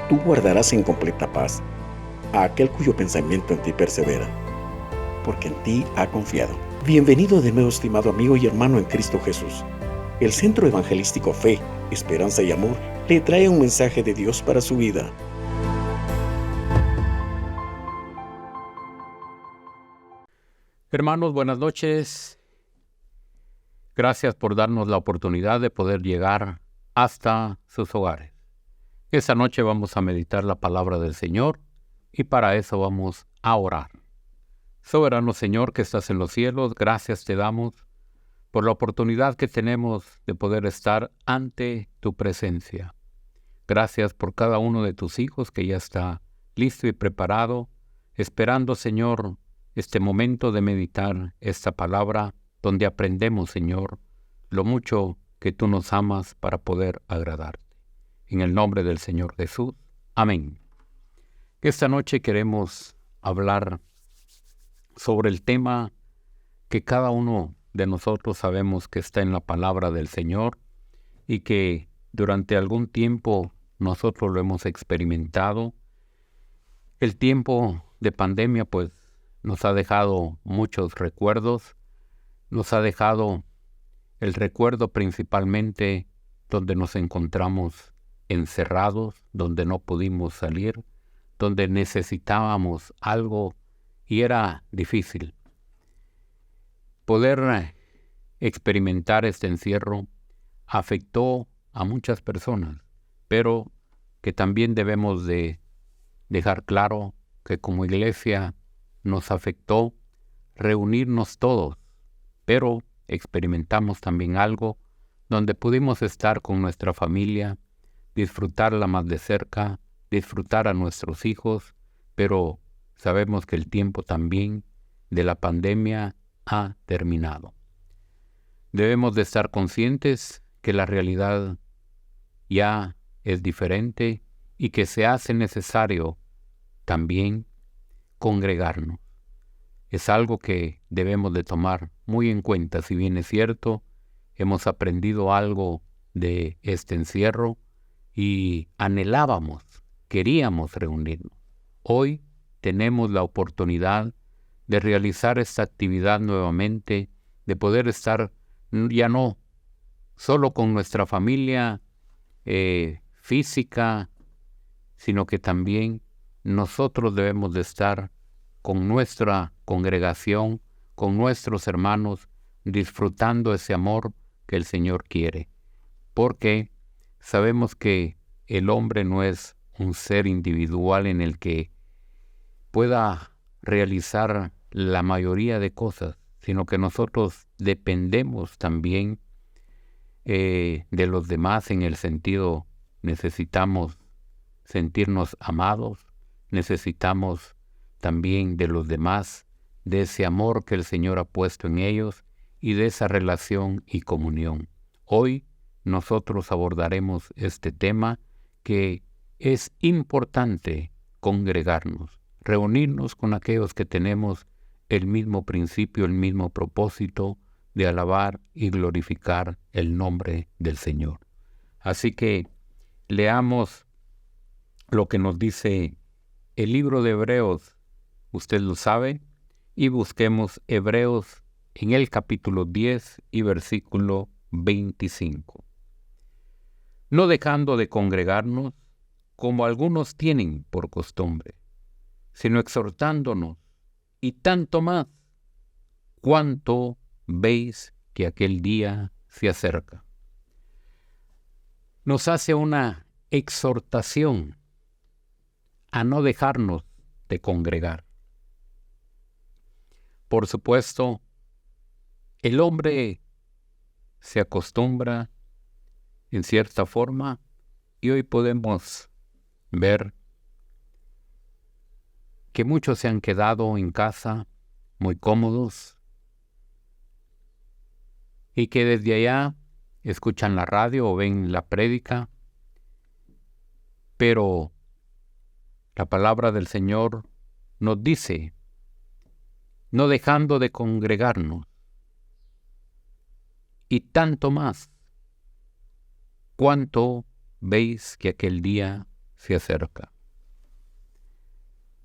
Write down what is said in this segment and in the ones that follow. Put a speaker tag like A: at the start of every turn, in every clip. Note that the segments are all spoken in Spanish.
A: tú guardarás en completa paz a aquel cuyo pensamiento en ti persevera, porque en ti ha confiado. Bienvenido de nuevo, estimado amigo y hermano en Cristo Jesús. El Centro Evangelístico Fe, Esperanza y Amor le trae un mensaje de Dios para su vida.
B: Hermanos, buenas noches. Gracias por darnos la oportunidad de poder llegar hasta sus hogares. Esta noche vamos a meditar la palabra del Señor y para eso vamos a orar. Soberano Señor que estás en los cielos, gracias te damos por la oportunidad que tenemos de poder estar ante tu presencia. Gracias por cada uno de tus hijos que ya está listo y preparado, esperando, Señor, este momento de meditar esta palabra donde aprendemos, Señor, lo mucho que tú nos amas para poder agradarte. En el nombre del Señor Jesús. Amén. Esta noche queremos hablar sobre el tema que cada uno de nosotros sabemos que está en la palabra del Señor y que durante algún tiempo nosotros lo hemos experimentado. El tiempo de pandemia pues nos ha dejado muchos recuerdos, nos ha dejado el recuerdo principalmente donde nos encontramos encerrados, donde no pudimos salir, donde necesitábamos algo y era difícil. Poder experimentar este encierro afectó a muchas personas, pero que también debemos de dejar claro que como iglesia nos afectó reunirnos todos, pero experimentamos también algo donde pudimos estar con nuestra familia, disfrutarla más de cerca, disfrutar a nuestros hijos, pero sabemos que el tiempo también de la pandemia ha terminado. Debemos de estar conscientes que la realidad ya es diferente y que se hace necesario también congregarnos. Es algo que debemos de tomar muy en cuenta. Si bien es cierto, hemos aprendido algo de este encierro y anhelábamos, queríamos reunirnos. Hoy tenemos la oportunidad de realizar esta actividad nuevamente, de poder estar ya no solo con nuestra familia física, sino que también nosotros debemos de estar con nuestra congregación, con nuestros hermanos, disfrutando ese amor que el Señor quiere. Porque sabemos que el hombre no es un ser individual en el que pueda realizar la mayoría de cosas, sino que nosotros dependemos también de los demás en el sentido, necesitamos sentirnos amados, necesitamos también de los demás, de ese amor que el Señor ha puesto en ellos y de esa relación y comunión. Hoy nosotros abordaremos este tema que es importante congregarnos, reunirnos con aquellos que tenemos el mismo principio, el mismo propósito de alabar y glorificar el nombre del Señor. Así que leamos lo que nos dice el libro de Hebreos, usted lo sabe, y busquemos Hebreos en el capítulo 10 y versículo 25. No dejando de congregarnos, como algunos tienen por costumbre, sino exhortándonos, y tanto más, cuanto veis que aquel día se acerca. Nos hace una exhortación a no dejarnos de congregar. Por supuesto, el hombre se acostumbra en cierta forma y hoy podemos ver que muchos se han quedado en casa muy cómodos y que desde allá escuchan la radio o ven la prédica, pero la palabra del Señor nos dice, no dejando de congregarnos, y tanto más, cuanto veis que aquel día se acerca.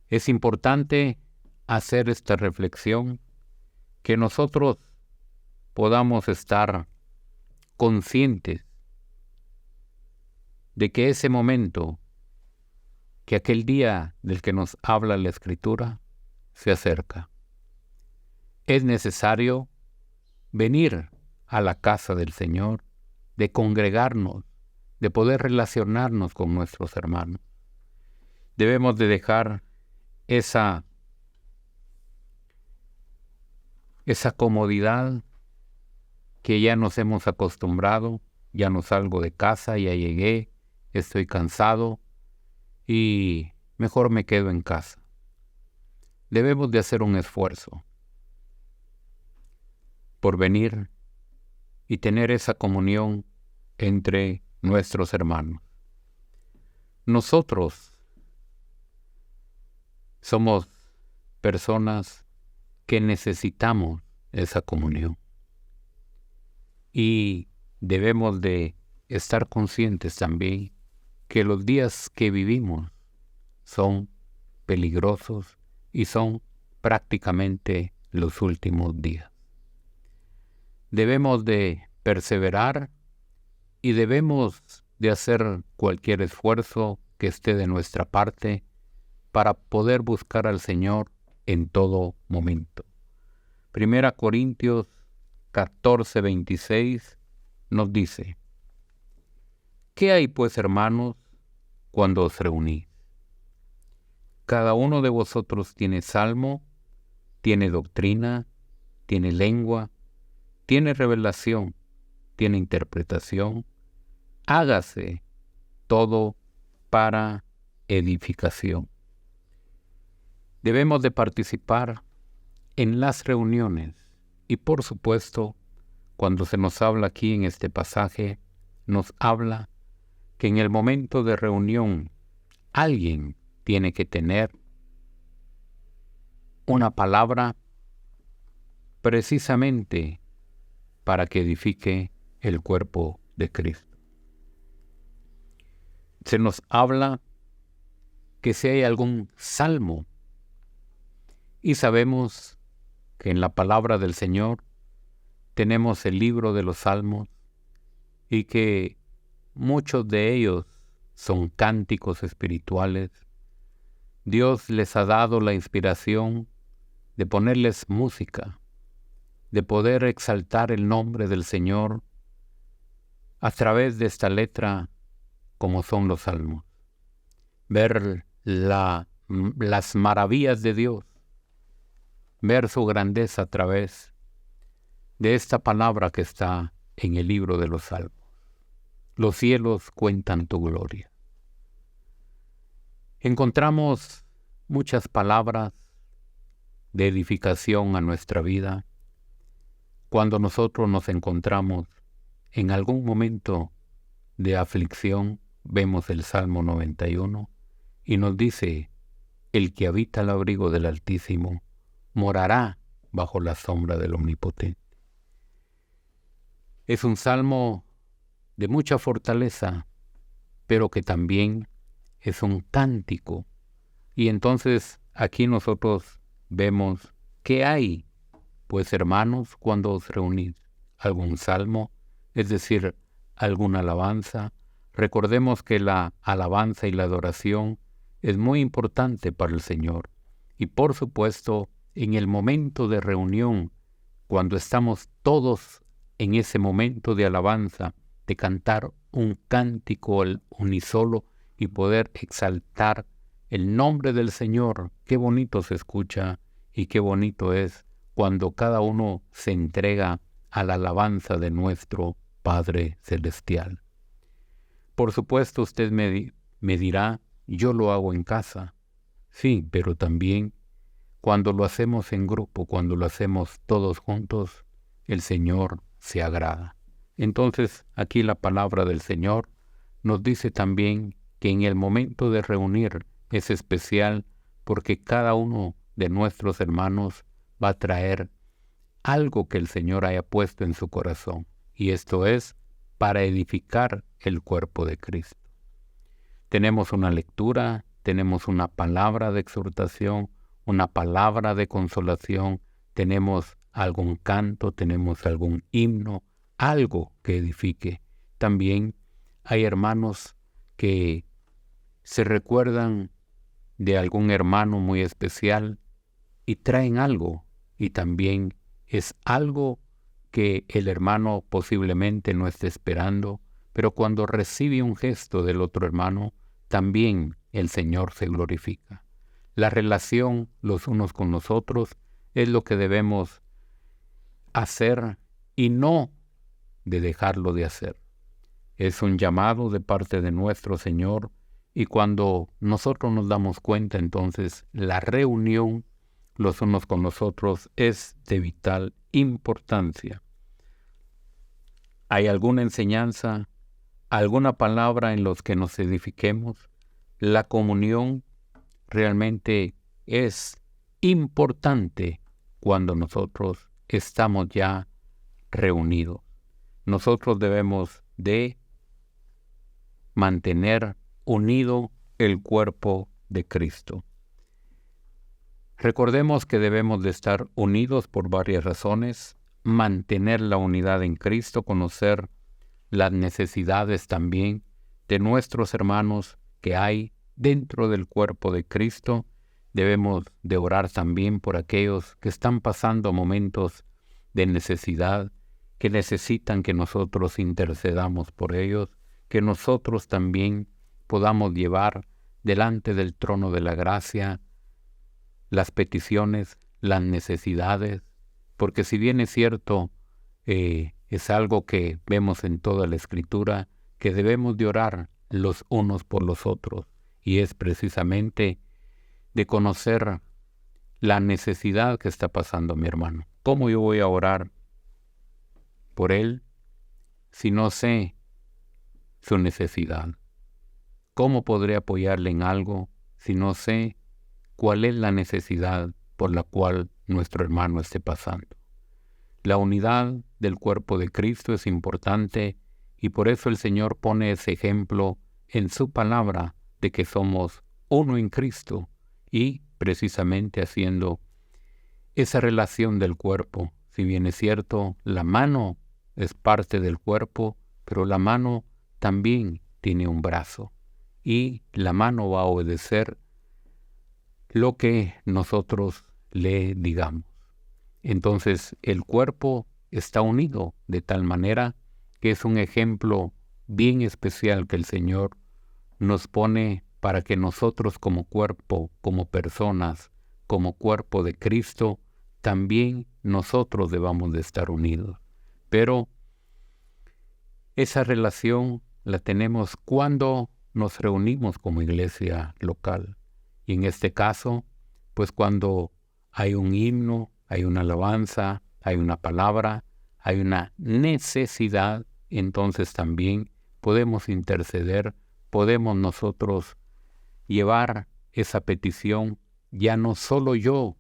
B: Es importante hacer esta reflexión, que nosotros podamos estar conscientes de que ese momento, que aquel día del que nos habla la Escritura, se acerca. Es necesario venir a la casa del Señor, de congregarnos, de poder relacionarnos con nuestros hermanos. Debemos de dejar esa comodidad que ya nos hemos acostumbrado. Ya no salgo de casa, ya llegué, estoy cansado y mejor me quedo en casa. Debemos de hacer un esfuerzo por venir y tener esa comunión entre nuestros hermanos. Nosotros somos personas que necesitamos esa comunión y debemos de estar conscientes también que los días que vivimos son peligrosos y son prácticamente los últimos días. Debemos de perseverar y debemos de hacer cualquier esfuerzo que esté de nuestra parte para poder buscar al Señor en todo momento. 1 Corintios 14:26 nos dice: ¿qué hay pues, hermanos, cuando os reunís? Cada uno de vosotros tiene salmo, tiene doctrina, tiene lengua, tiene revelación, tiene interpretación. Hágase todo para edificación. Debemos de participar en las reuniones y, por supuesto, cuando se nos habla aquí en este pasaje, nos habla que en el momento de reunión alguien tiene que tener una palabra precisamente para que edifique el cuerpo de Cristo. Se nos habla que si hay algún salmo, y sabemos que en la palabra del Señor tenemos el libro de los salmos y que muchos de ellos son cánticos espirituales. Dios les ha dado la inspiración de ponerles música, de poder exaltar el nombre del Señor a través de esta letra, como son los salmos. Ver las maravillas de Dios, ver su grandeza a través de esta palabra que está en el libro de los salmos. Los cielos cuentan tu gloria. Encontramos muchas palabras de edificación a nuestra vida cuando nosotros nos encontramos en algún momento de aflicción. Vemos el Salmo 91 y nos dice: el que habita al abrigo del Altísimo morará bajo la sombra del Omnipotente. Es un salmo de mucha fortaleza, pero que también es un cántico. Y entonces aquí nosotros vemos qué hay, pues, hermanos, cuando os reunís. Algún salmo, es decir, alguna alabanza. Recordemos que la alabanza y la adoración es muy importante para el Señor. Y por supuesto, en el momento de reunión, cuando estamos todos en ese momento de alabanza, de cantar un cántico al unísono y poder exaltar el nombre del Señor, qué bonito se escucha y qué bonito es cuando cada uno se entrega a la alabanza de nuestro Padre Celestial. Por supuesto, usted me dirá: yo lo hago en casa. Sí, pero también cuando lo hacemos en grupo, cuando lo hacemos todos juntos, el Señor se agrada. Entonces, aquí la palabra del Señor nos dice también que en el momento de reunir es especial porque cada uno de nuestros hermanos va a traer algo que el Señor haya puesto en su corazón, y esto es para edificar el cuerpo de Cristo. Tenemos una lectura, tenemos una palabra de exhortación, una palabra de consolación, tenemos algún canto, tenemos algún himno, algo que edifique. También hay hermanos que se recuerdan de algún hermano muy especial y traen algo, y también es algo que el hermano posiblemente no esté esperando, pero cuando recibe un gesto del otro hermano, también el Señor se glorifica. La relación los unos con los otros es lo que debemos hacer y no de dejarlo de hacer. Es un llamado de parte de nuestro Señor, y cuando nosotros nos damos cuenta, entonces la reunión los unos con los otros es de vital importancia. ¿Hay alguna enseñanza, alguna palabra en los que nos edifiquemos? La comunión realmente es importante cuando nosotros estamos ya reunidos. Nosotros debemos de mantener unido el cuerpo de Cristo. Recordemos que debemos de estar unidos por varias razones: mantener la unidad en Cristo, conocer las necesidades también de nuestros hermanos que hay dentro del cuerpo de Cristo. Debemos de orar también por aquellos que están pasando momentos de necesidad, que necesitan que nosotros intercedamos por ellos, que nosotros también podamos llevar delante del trono de la gracia las peticiones, las necesidades, porque si bien es cierto, es algo que vemos en toda la Escritura, que debemos de orar los unos por los otros, y es precisamente de conocer la necesidad que está pasando mi hermano. ¿Cómo yo voy a orar por él si no sé su necesidad? ¿Cómo podré apoyarle en algo si no sé cuál es la necesidad por la cual nuestro hermano esté pasando? La unidad del cuerpo de Cristo es importante, y por eso el Señor pone ese ejemplo en su palabra de que somos uno en Cristo, y precisamente haciendo esa relación del cuerpo. Si bien es cierto, la mano es parte del cuerpo, pero la mano también tiene un brazo, y la mano va a obedecer lo que nosotros le digamos. Entonces el cuerpo está unido de tal manera que es un ejemplo bien especial que el Señor nos pone para que nosotros como cuerpo, como personas, como cuerpo de Cristo, también nosotros debamos de estar unidos. Pero esa relación la tenemos cuando nos reunimos como iglesia local. Y en este caso, pues cuando hay un himno, hay una alabanza, hay una palabra, hay una necesidad, entonces también podemos interceder, podemos nosotros llevar esa petición, ya no solo yo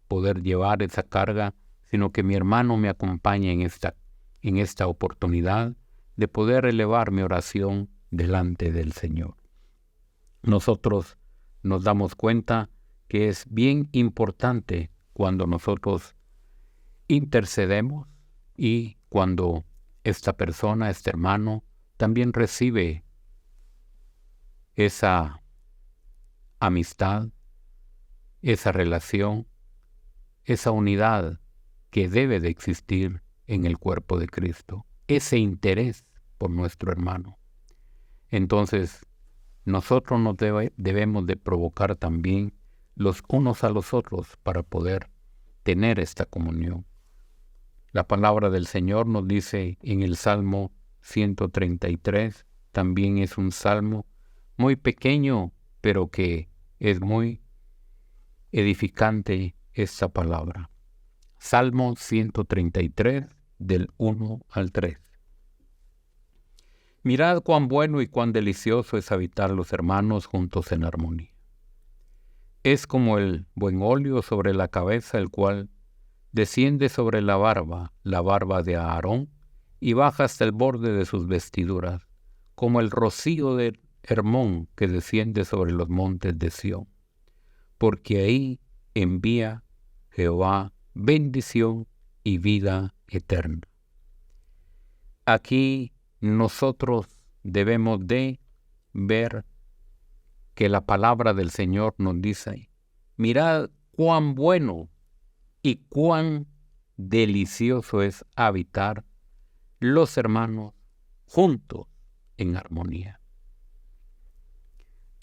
B: poder llevar esa carga, sino que mi hermano me acompañe en esta oportunidad de poder elevar mi oración delante del Señor. Nosotros nos damos cuenta que es bien importante cuando nosotros intercedemos y cuando esta persona, este hermano, también recibe esa amistad, esa relación, esa unidad que debe de existir en el cuerpo de Cristo, ese interés por nuestro hermano. Entonces, nosotros nos debemos de provocar también los unos a los otros para poder tener esta comunión. La palabra del Señor nos dice en el Salmo 133, también es un salmo muy pequeño, pero que es muy edificante esta palabra. Salmo 133, del 1 al 3. Mirad cuán bueno y cuán delicioso es habitar los hermanos juntos en armonía. Es como el buen óleo sobre la cabeza, el cual desciende sobre la barba de Aarón, y baja hasta el borde de sus vestiduras, como el rocío del Hermón que desciende sobre los montes de Sión, porque ahí envía Jehová bendición y vida eterna. Aquí nosotros debemos de ver que la palabra del Señor nos dice: mirad cuán bueno y cuán delicioso es habitar los hermanos juntos en armonía.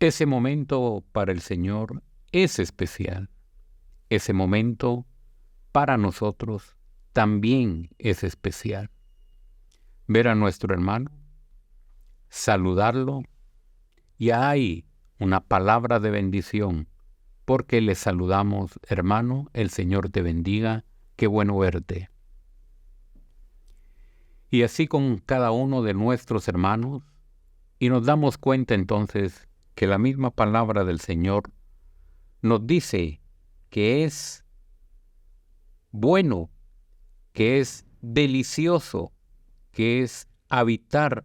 B: Ese momento para el Señor es especial. Ese momento para nosotros también es especial. Ver a nuestro hermano, saludarlo, y hay una palabra de bendición, porque le saludamos: hermano, el Señor te bendiga, qué bueno verte. Y así con cada uno de nuestros hermanos, y nos damos cuenta entonces que la misma palabra del Señor nos dice que es bueno, que es delicioso, que es habitar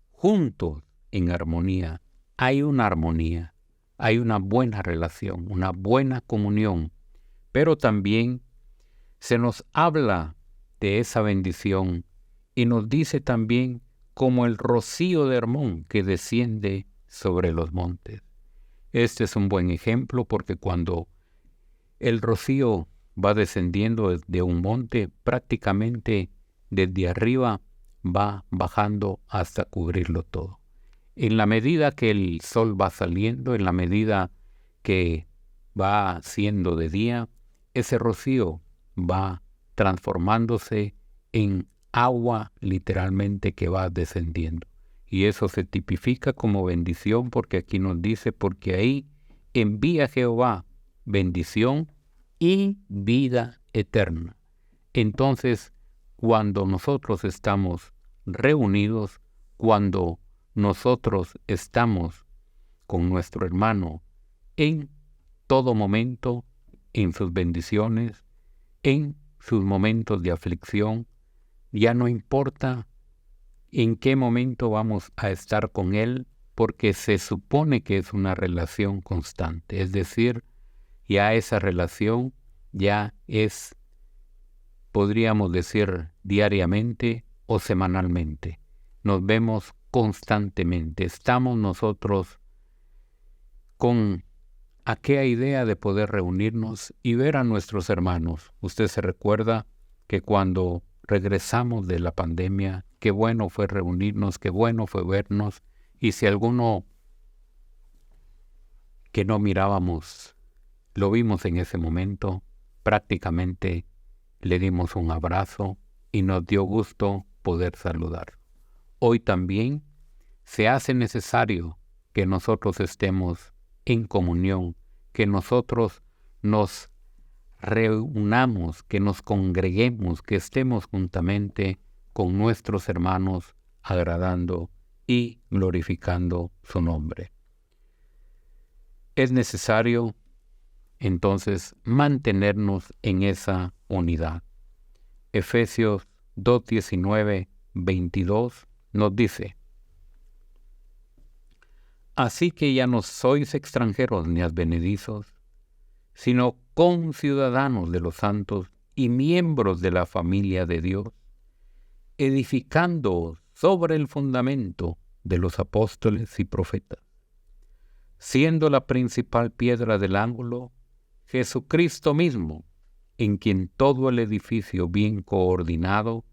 B: juntos en armonía. Hay una armonía, hay una buena relación, una buena comunión, pero también se nos habla de esa bendición y nos dice también como el rocío de Hermón que desciende sobre los montes. Este es un buen ejemplo, porque cuando el rocío va descendiendo de un monte, prácticamente desde arriba va bajando hasta cubrirlo todo. En la medida que el sol va saliendo, en la medida que va siendo de día, ese rocío va transformándose en agua literalmente que va descendiendo. Y eso se tipifica como bendición, porque aquí nos dice: porque ahí envía Jehová bendición y vida eterna. Entonces, cuando nosotros estamos reunidos, cuando nosotros estamos con nuestro hermano en todo momento, en sus bendiciones, en sus momentos de aflicción, ya no importa en qué momento vamos a estar con él, porque se supone que es una relación constante. Es decir, ya esa relación ya es, podríamos decir, diariamente o semanalmente. Nos vemos constantemente. Estamos nosotros con aquella idea de poder reunirnos y ver a nuestros hermanos. Usted se recuerda que cuando regresamos de la pandemia, qué bueno fue reunirnos, qué bueno fue vernos, y si alguno que no mirábamos lo vimos en ese momento, prácticamente le dimos un abrazo y nos dio gusto poder saludar. Hoy también se hace necesario que nosotros estemos en comunión, que nosotros nos reunamos, que nos congreguemos, que estemos juntamente con nuestros hermanos, agradando y glorificando su nombre. Es necesario entonces mantenernos en esa unidad. Efesios 2:19, 22 nos dice: así que ya no sois extranjeros ni advenedizos, sino conciudadanos de los santos y miembros de la familia de Dios, edificando sobre el fundamento de los apóstoles y profetas, siendo la principal piedra del ángulo Jesucristo mismo, en quien todo el edificio bien coordinado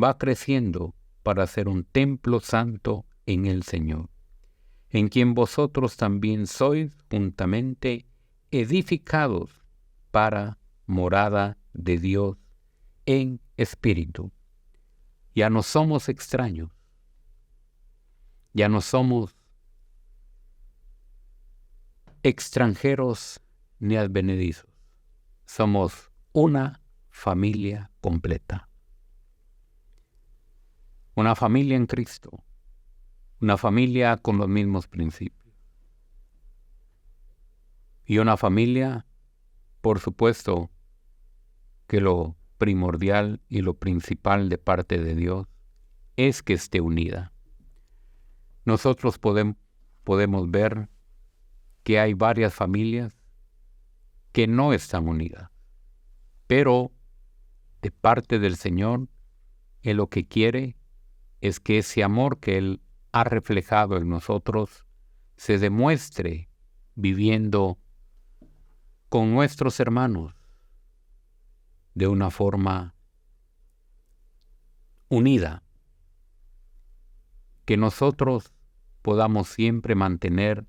B: va creciendo para ser un templo santo en el Señor, en quien vosotros también sois juntamente edificados para morada de Dios en espíritu. Ya no somos extraños, ya no somos extranjeros ni advenedizos, somos una familia completa, una familia en Cristo, una familia con los mismos principios y una familia, por supuesto, que lo primordial y lo principal de parte de Dios es que esté unida. Nosotros podemos ver que hay varias familias que no están unidas. Pero de parte del Señor, Él lo que quiere es que ese amor que Él ha reflejado en nosotros se demuestre viviendo con nuestros hermanos de una forma unida, que nosotros podamos siempre mantener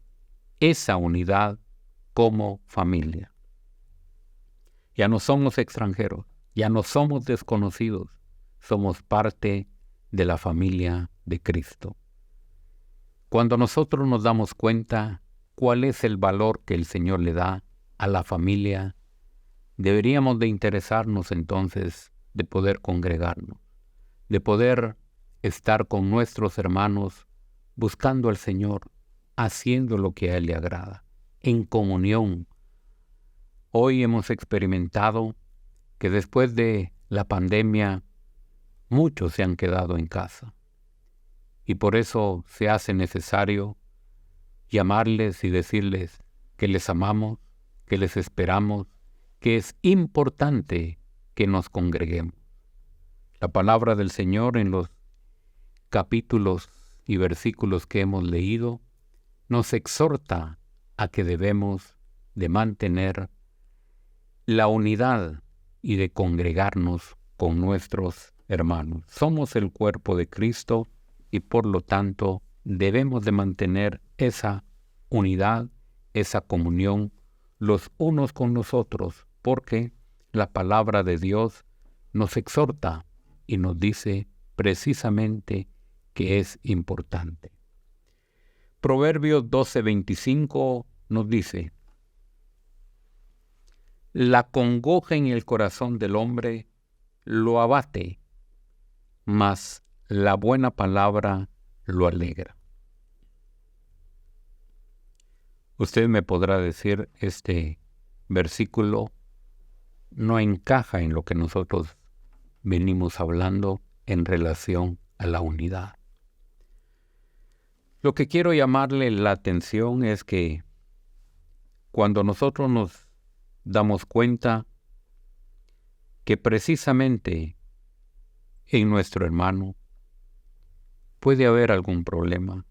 B: esa unidad como familia. Ya no somos extranjeros, ya no somos desconocidos, somos parte de la familia de Cristo. Cuando nosotros nos damos cuenta cuál es el valor que el Señor le da a la familia, deberíamos de interesarnos entonces de poder congregarnos, de poder estar con nuestros hermanos buscando al Señor, haciendo lo que a Él le agrada, en comunión. Hoy hemos experimentado que después de la pandemia muchos se han quedado en casa y por eso se hace necesario llamarles y decirles que les amamos, que les esperamos, que es importante que nos congreguemos. La palabra del Señor en los capítulos y versículos que hemos leído nos exhorta a que debemos de mantener la unidad y de congregarnos con nuestros hermanos. Somos el cuerpo de Cristo y por lo tanto debemos de mantener esa unidad, esa comunión los unos con los otros, porque la palabra de Dios nos exhorta y nos dice precisamente que es importante. Proverbios 12:25 nos dice: la congoja en el corazón del hombre lo abate, mas la buena palabra lo alegra. Usted me podrá decir, este versículo no encaja en lo que nosotros venimos hablando en relación a la unidad. Lo que quiero llamarle la atención es que cuando nosotros nos damos cuenta que precisamente en nuestro hermano puede haber algún problema,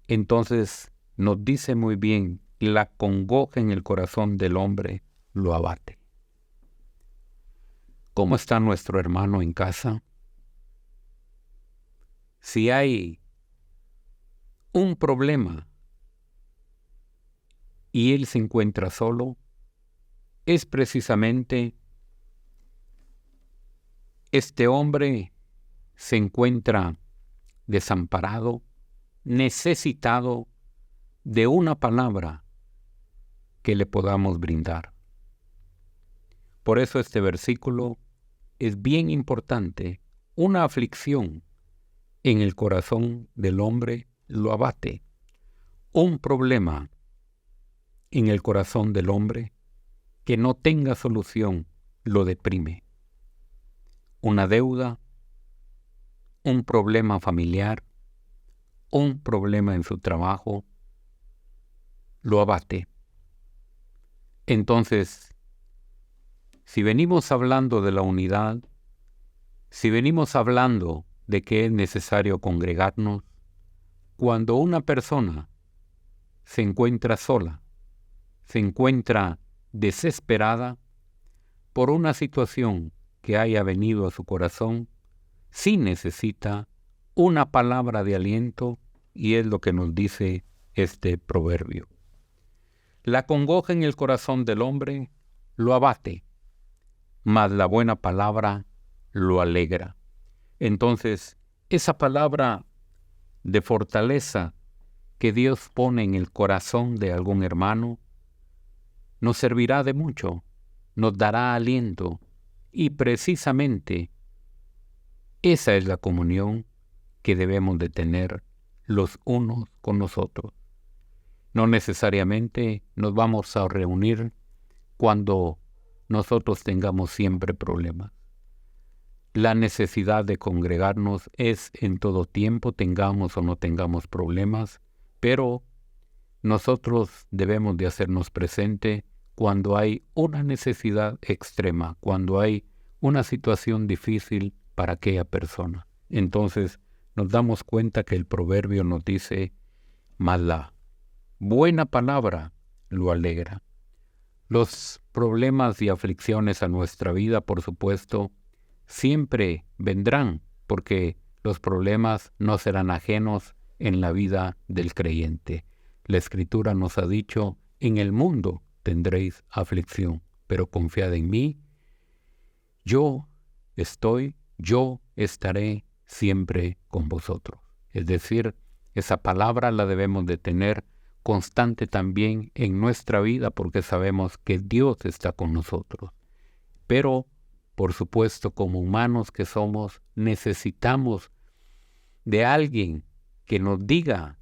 B: entonces nos dice muy bien, la congoja en el corazón del hombre lo abate. ¿Cómo está nuestro hermano en casa? Si hay un problema y él se encuentra solo, es precisamente este hombre se encuentra desamparado, necesitado de una palabra que le podamos brindar. Por eso este versículo es bien importante. Una aflicción en el corazón del hombre lo abate. Un problema en el corazón del hombre que no tenga solución lo deprime. Una deuda, un problema familiar, un problema en su trabajo, lo abate. Entonces, si venimos hablando de la unidad, si venimos hablando de que es necesario congregarnos, cuando una persona se encuentra sola, se encuentra desesperada por una situación que haya venido a su corazón, sí necesita una palabra de aliento, y es lo que nos dice este proverbio. La congoja en el corazón del hombre lo abate, mas la buena palabra lo alegra. Entonces, esa palabra de fortaleza que Dios pone en el corazón de algún hermano nos servirá de mucho, nos dará aliento, y precisamente esa es la comunión que debemos de tener los unos con los otros. No necesariamente nos vamos a reunir cuando nosotros tengamos siempre problemas. La necesidad de congregarnos es en todo tiempo, tengamos o no tengamos problemas, pero nosotros debemos de hacernos presente cuando hay una necesidad extrema, cuando hay una situación difícil para aquella persona. Entonces nos damos cuenta que el proverbio nos dice, mas la buena palabra lo alegra. Los problemas y aflicciones a nuestra vida, por supuesto, siempre vendrán, porque los problemas no serán ajenos en la vida del creyente. La Escritura nos ha dicho, en el mundo tendréis aflicción, pero confiad en mí, yo estaré siempre con vosotros. Es decir, esa palabra la debemos de tener constante también en nuestra vida porque sabemos que Dios está con nosotros. Pero, por supuesto, como humanos que somos, necesitamos de alguien que nos diga,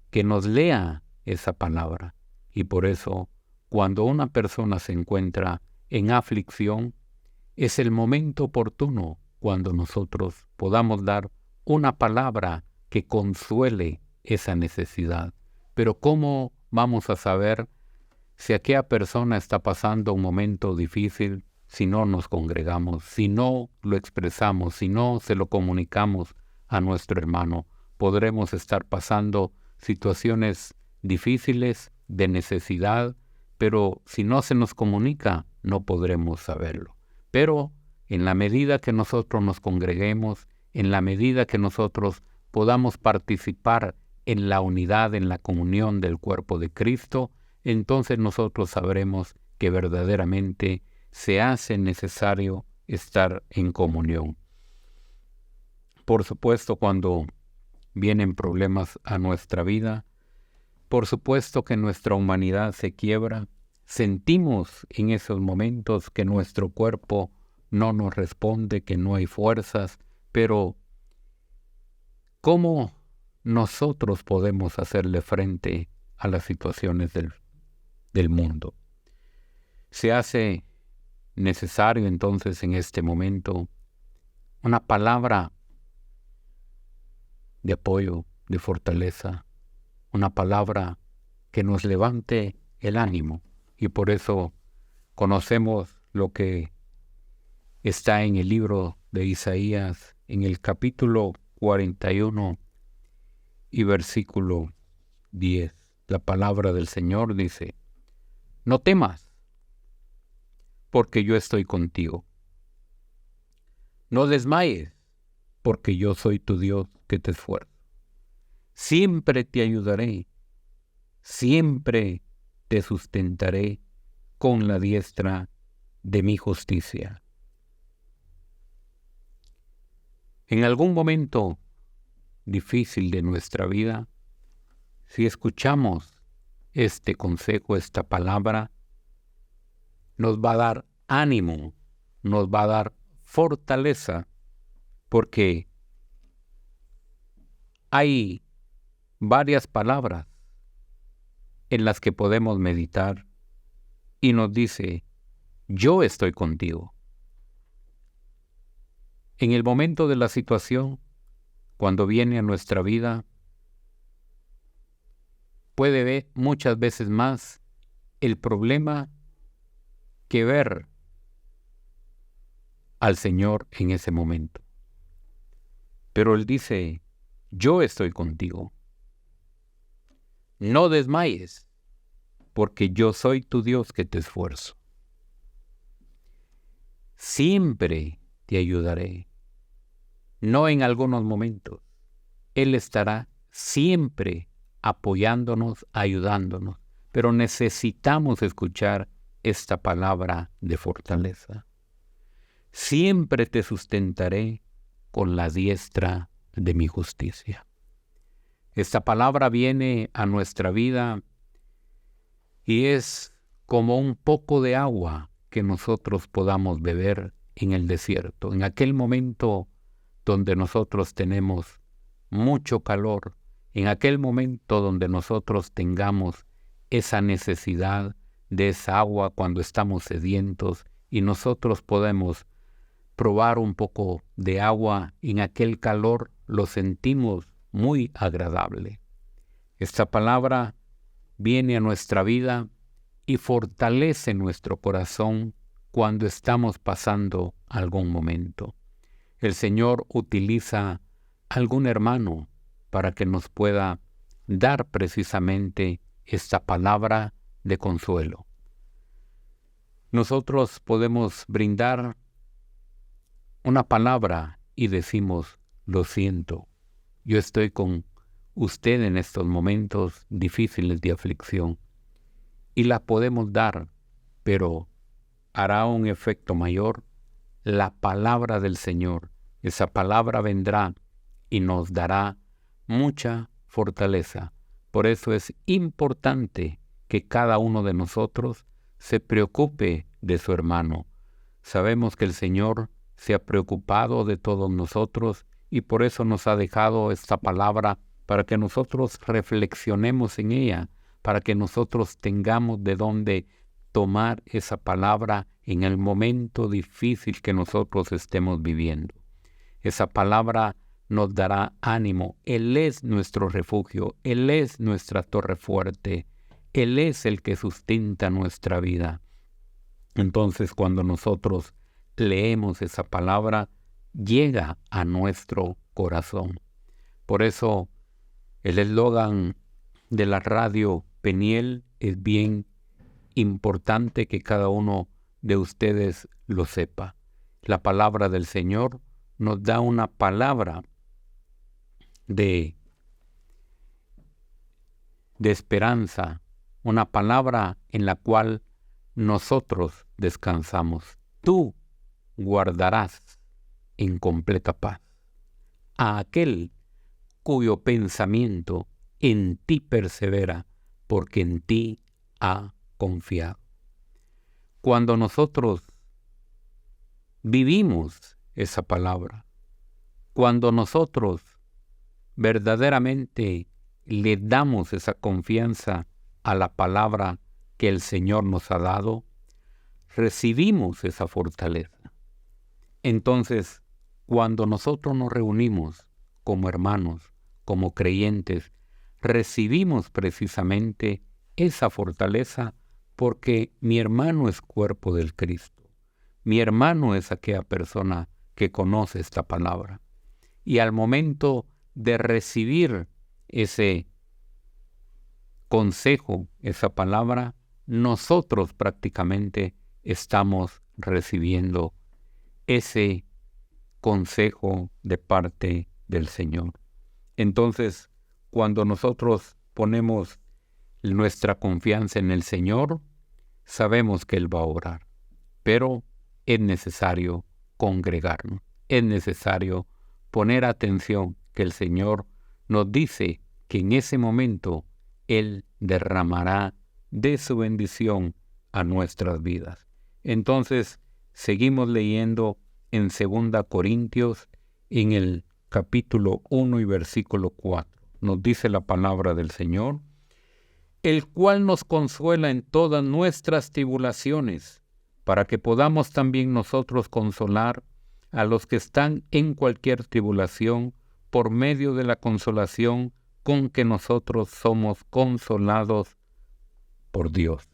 B: que nos lea esa palabra. Y por eso, cuando una persona se encuentra en aflicción, es el momento oportuno cuando nosotros podamos dar una palabra que consuele esa necesidad. Pero ¿cómo vamos a saber si aquella persona está pasando un momento difícil si no nos congregamos, si no lo expresamos, si no se lo comunicamos a nuestro hermano? Podremos estar pasando situaciones difíciles de necesidad, pero si no se nos comunica, no podremos saberlo. Pero en la medida que nosotros nos congreguemos, en la medida que nosotros podamos participar en la unidad, en la comunión del cuerpo de Cristo, entonces nosotros sabremos que verdaderamente se hace necesario estar en comunión. Por supuesto, cuando vienen problemas a nuestra vida, por supuesto que nuestra humanidad se quiebra, sentimos en esos momentos que nuestro cuerpo no nos responde, que no hay fuerzas, pero ¿cómo nosotros podemos hacerle frente a las situaciones del mundo? Se hace necesario entonces en este momento una palabra de apoyo, de fortaleza, una palabra que nos levante el ánimo. Y por eso conocemos lo que está en el libro de Isaías, en el capítulo 41 y versículo 10. La palabra del Señor dice, no temas, porque yo estoy contigo. No desmayes, porque yo soy tu Dios que te esfuerzo. Siempre te ayudaré, siempre te sustentaré con la diestra de mi justicia. En algún momento difícil de nuestra vida, si escuchamos este consejo, esta palabra, nos va a dar ánimo, nos va a dar fortaleza, porque hay varias palabras en las que podemos meditar y nos dice, yo estoy contigo. En el momento de la situación, cuando viene a nuestra vida, puede ver muchas veces más el problema que ver al Señor en ese momento. Pero Él dice, yo estoy contigo. No desmayes, porque yo soy tu Dios que te esfuerzo. Siempre te ayudaré. No en algunos momentos. Él estará siempre apoyándonos, ayudándonos. Pero necesitamos escuchar esta palabra de fortaleza. Siempre te sustentaré con la diestra de mi justicia. Esta palabra viene a nuestra vida y es como un poco de agua que nosotros podamos beber en el desierto, en aquel momento donde nosotros tenemos mucho calor, en aquel momento donde nosotros tengamos esa necesidad de esa agua cuando estamos sedientos y nosotros podemos probar un poco de agua, en aquel calor lo sentimos muy agradable. Esta palabra viene a nuestra vida y fortalece nuestro corazón cuando estamos pasando algún momento. El Señor utiliza algún hermano para que nos pueda dar precisamente esta palabra de consuelo. Nosotros podemos brindar una palabra y decimos, lo siento, yo estoy con usted en estos momentos difíciles de aflicción, y la podemos dar, pero hará un efecto mayor la palabra del Señor. Esa palabra vendrá y nos dará mucha fortaleza. Por eso es importante que cada uno de nosotros se preocupe de su hermano. Sabemos que el Señor se ha preocupado de todos nosotros y por eso nos ha dejado esta palabra para que nosotros reflexionemos en ella, para que nosotros tengamos de dónde tomar esa palabra en el momento difícil que nosotros estemos viviendo. Esa palabra nos dará ánimo. Él es nuestro refugio, Él es nuestra torre fuerte, Él es el que sustenta nuestra vida. Entonces, cuando nosotros leemos esa palabra, llega a nuestro corazón. Por eso, el eslogan de la radio Peniel es bien importante que cada uno de ustedes lo sepa. La palabra del Señor nos da una palabra de esperanza, una palabra en la cual nosotros descansamos. Tú guardarás en completa paz a aquel cuyo pensamiento en ti persevera, porque en ti ha confiado. Cuando nosotros vivimos esa palabra, cuando nosotros verdaderamente le damos esa confianza a la palabra que el Señor nos ha dado, recibimos esa fortaleza. Entonces, cuando nosotros nos reunimos como hermanos, como creyentes, recibimos precisamente esa fortaleza porque mi hermano es cuerpo del Cristo. Mi hermano es aquella persona que conoce esta palabra. Y al momento de recibir ese consejo, esa palabra, nosotros prácticamente estamos recibiendo ese consejo de parte del Señor. Entonces, cuando nosotros ponemos nuestra confianza en el Señor, sabemos que Él va a obrar, pero es necesario congregarnos, es necesario poner atención que el Señor nos dice que en ese momento Él derramará de su bendición a nuestras vidas. Entonces, seguimos leyendo en 2 Corintios, en el capítulo 1 y versículo 4. Nos dice la palabra del Señor, el cual nos consuela en todas nuestras tribulaciones, para que podamos también nosotros consolar a los que están en cualquier tribulación por medio de la consolación con que nosotros somos consolados por Dios.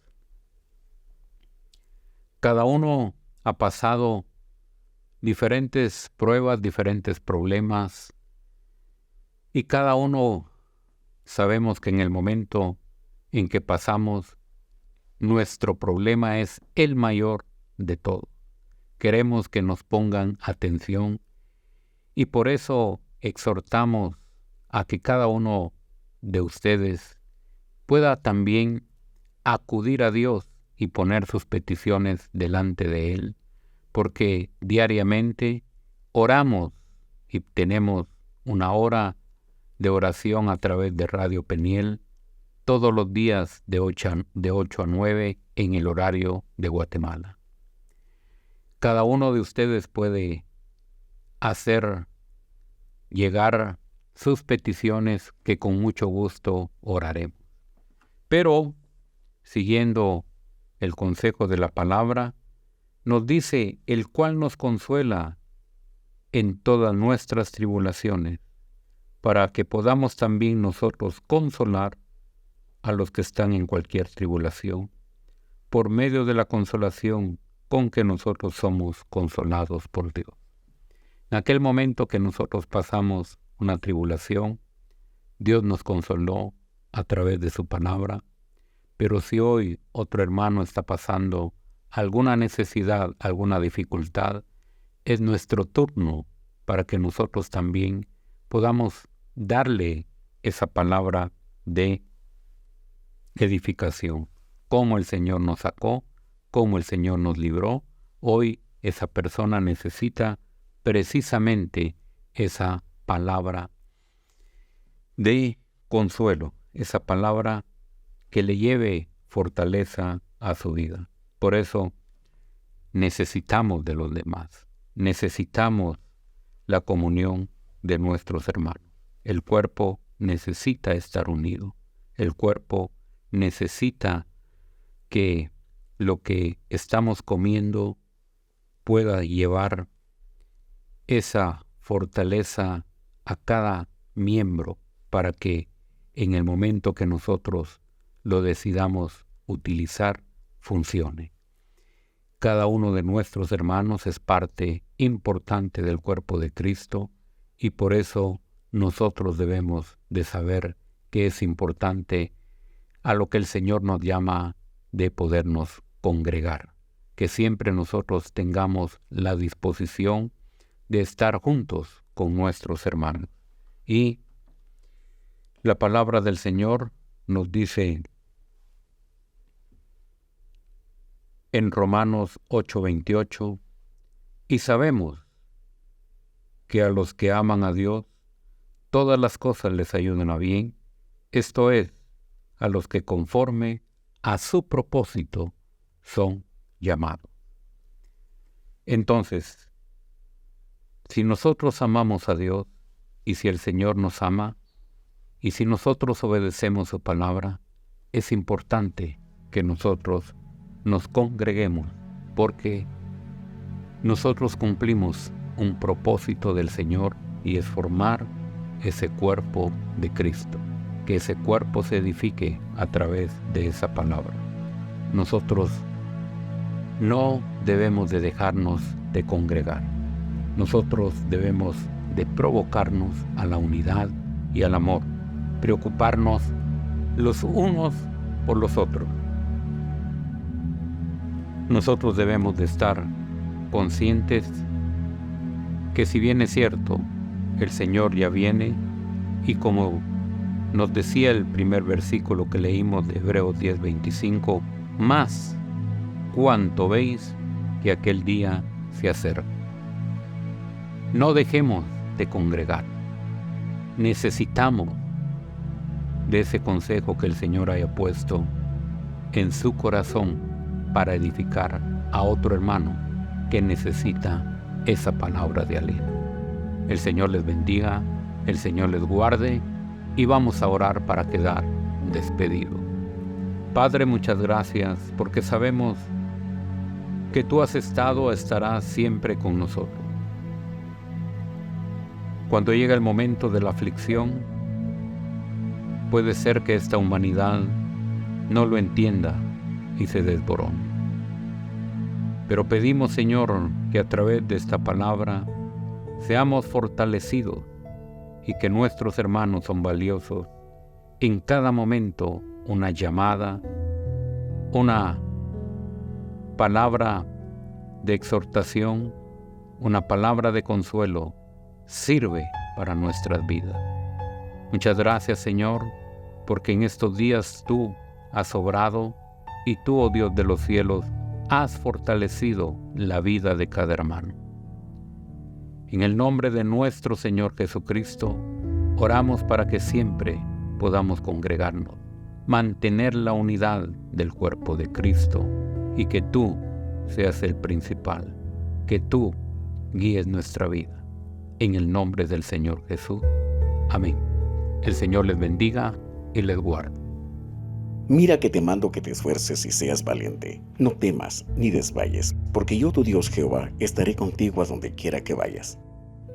B: Cada uno ha pasado diferentes pruebas, diferentes problemas, y cada uno sabemos que en el momento en que pasamos, nuestro problema es el mayor de todo. Queremos que nos pongan atención y por eso exhortamos a que cada uno de ustedes pueda también acudir a Dios y poner sus peticiones delante de Él, porque diariamente oramos y tenemos una hora de oración a través de Radio Peniel todos los días de 8 a 9 en el horario de Guatemala. Cada uno de ustedes puede hacer llegar sus peticiones que con mucho gusto oraremos. Pero, siguiendo el consejo de la palabra, nos dice, el cual nos consuela en todas nuestras tribulaciones, para que podamos también nosotros consolar a los que están en cualquier tribulación, por medio de la consolación con que nosotros somos consolados por Dios. En aquel momento que nosotros pasamos una tribulación, Dios nos consoló a través de su palabra, pero si hoy otro hermano está pasando alguna necesidad, alguna dificultad, es nuestro turno para que nosotros también podamos darle esa palabra de edificación. Cómo el Señor nos sacó, cómo el Señor nos libró. Hoy esa persona necesita precisamente esa palabra de consuelo, esa palabra que le lleve fortaleza a su vida. Por eso necesitamos de los demás, necesitamos la comunión de nuestros hermanos. El cuerpo necesita estar unido, el cuerpo necesita que lo que estamos comiendo pueda llevar esa fortaleza a cada miembro para que en el momento que nosotros lo decidamos utilizar, funcione. Cada uno de nuestros hermanos es parte importante del cuerpo de Cristo y por eso nosotros debemos de saber que es importante a lo que el Señor nos llama de podernos congregar, que siempre nosotros tengamos la disposición de estar juntos con nuestros hermanos. Y la palabra del Señor nos dice en Romanos 8:28, y sabemos que a los que aman a Dios, todas las cosas les ayudan a bien, esto es, a los que conforme a su propósito son llamados. Entonces, si nosotros amamos a Dios, y si el Señor nos ama, y si nosotros obedecemos su palabra, es importante que nosotros nos congreguemos, porque nosotros cumplimos un propósito del Señor y es formar ese cuerpo de Cristo, que ese cuerpo se edifique a través de esa palabra. Nosotros no debemos de dejarnos de congregar. Nosotros debemos de provocarnos a la unidad y al amor, preocuparnos los unos por los otros. Nosotros debemos de estar conscientes que si bien es cierto, el Señor ya viene, y como nos decía el primer versículo que leímos de Hebreos 10:25, más cuanto veis que aquel día se acerca. No dejemos de congregar. Necesitamos de ese consejo que el Señor haya puesto en su corazón para edificar a otro hermano que necesita esa palabra de aliento. El Señor les bendiga, el Señor les guarde y vamos a orar para quedar despedidos. Padre, muchas gracias porque sabemos que tú has estado, estarás siempre con nosotros. Cuando llega el momento de la aflicción, puede ser que esta humanidad no lo entienda y se desborone. Pero pedimos, Señor, que a través de esta palabra seamos fortalecidos y que nuestros hermanos son valiosos. En cada momento una llamada, una palabra de exhortación, una palabra de consuelo sirve para nuestras vidas. Muchas gracias, Señor, porque en estos días tú has obrado y tú, oh Dios de los cielos, has fortalecido la vida de cada hermano. En el nombre de nuestro Señor Jesucristo, oramos para que siempre podamos congregarnos, mantener la unidad del cuerpo de Cristo y que tú seas el principal, que tú guíes nuestra vida. En el nombre del Señor Jesús. Amén. El Señor les bendiga y les guarde.
A: Mira que te mando que te esfuerces y seas valiente. No temas ni desmayes, porque yo, tu Dios Jehová, estaré contigo a donde quiera que vayas.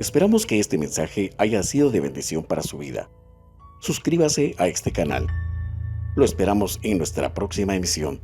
A: Esperamos que este mensaje haya sido de bendición para su vida. Suscríbase a este canal. Lo esperamos en nuestra próxima emisión.